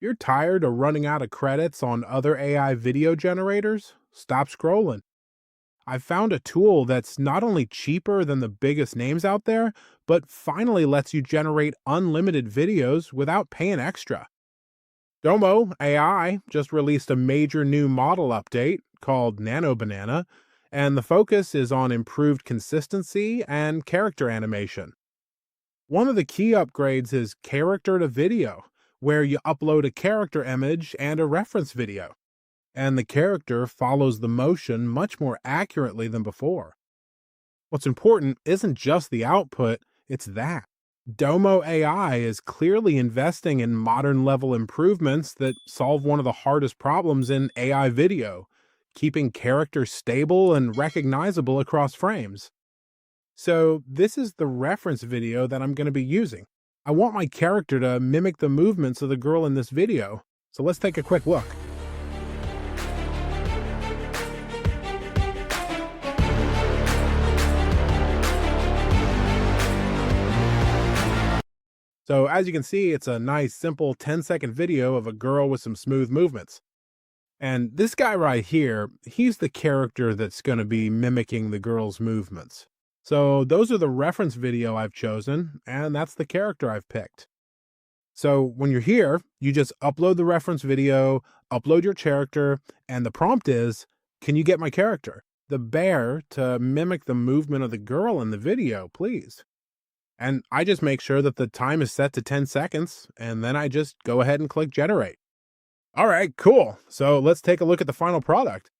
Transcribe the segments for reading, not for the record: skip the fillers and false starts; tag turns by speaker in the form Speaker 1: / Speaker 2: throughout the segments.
Speaker 1: You're tired of running out of credits on other AI video generators? Stop scrolling. I found a tool that's not only cheaper than the biggest names out there, but finally lets you generate unlimited videos without paying extra. Domo AI just released a major new model update called Nano Banana, and the focus is on improved consistency and character animation. One of the key upgrades is character to video, where you upload a character image and a reference video, and the character follows the motion much more accurately than before. What's important isn't just the output, it's that. Domo AI is clearly investing in modern level improvements that solve one of the hardest problems in AI video, keeping characters stable and recognizable across frames. So this is the reference video that I'm going to be using. I want my character to mimic the movements of the girl in this video. So let's take a quick look. So as you can see, it's a nice, simple 10-second video of a girl with some smooth movements. And this guy right here, he's the character that's going to be mimicking the girl's movements. So those are the reference video I've chosen, and that's the character I've picked. So when you're here, you just upload the reference video, upload your character, and the prompt is, can you get my character, the bear, to mimic the movement of the girl in the video, please? And I just make sure that the time is set to 10 seconds, and then I just go ahead and click generate. All right, cool. So let's take a look at the final product.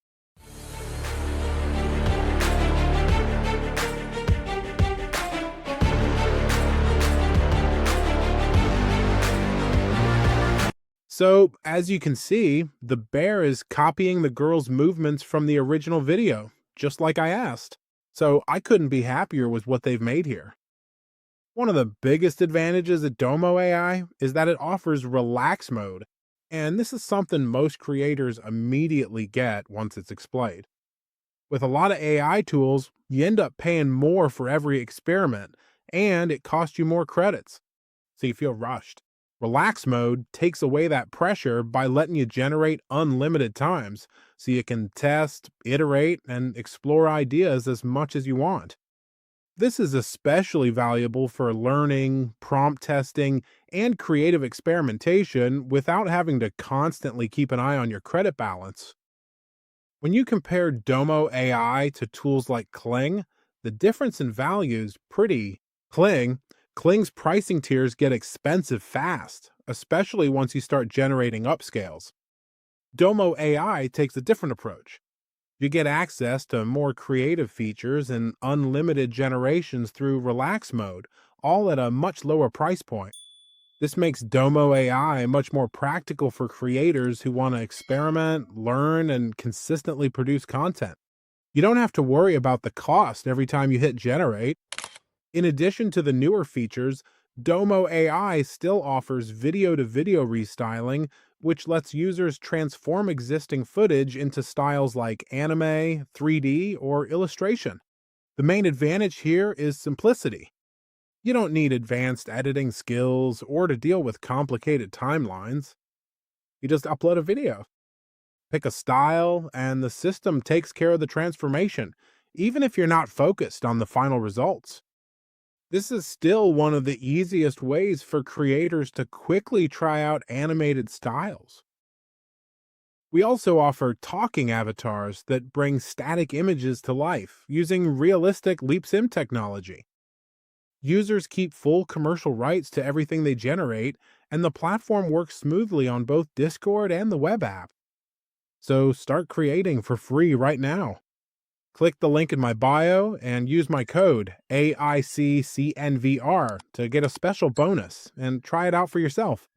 Speaker 1: So as you can see, the bear is copying the girl's movements from the original video, just like I asked. So I couldn't be happier with what they've made here. One of the biggest advantages of Domo AI is that it offers relax mode, and this is something most creators immediately get once it's explained. With a lot of AI tools, you end up paying more for every experiment, and it costs you more credits, so you feel rushed. Relax mode takes away that pressure by letting you generate unlimited times, so you can test, iterate, and explore ideas as much as you want. This is especially valuable for learning, prompt testing, and creative experimentation without having to constantly keep an eye on your credit balance. When you compare Domo AI to tools like Kling, the difference in value is pretty. Kling's pricing tiers get expensive fast, especially once you start generating upscales. Domo AI takes a different approach. You get access to more creative features and unlimited generations through relax mode, all at a much lower price point. This makes Domo AI much more practical for creators who want to experiment, learn, and consistently produce content. You don't have to worry about the cost every time you hit generate. In addition to the newer features, Domo AI still offers video-to-video restyling, which lets users transform existing footage into styles like anime, 3D, or illustration. The main advantage here is simplicity. You don't need advanced editing skills or to deal with complicated timelines. You just upload a video, pick a style, and the system takes care of the transformation, even if you're not focused on the final results. This is still one of the easiest ways for creators to quickly try out animated styles. We also offer talking avatars that bring static images to life using realistic Leap Sim technology. Users keep full commercial rights to everything they generate, and the platform works smoothly on both Discord and the web app. So start creating for free right now. Click the link in my bio and use my code AICCNVR to get a special bonus and try it out for yourself.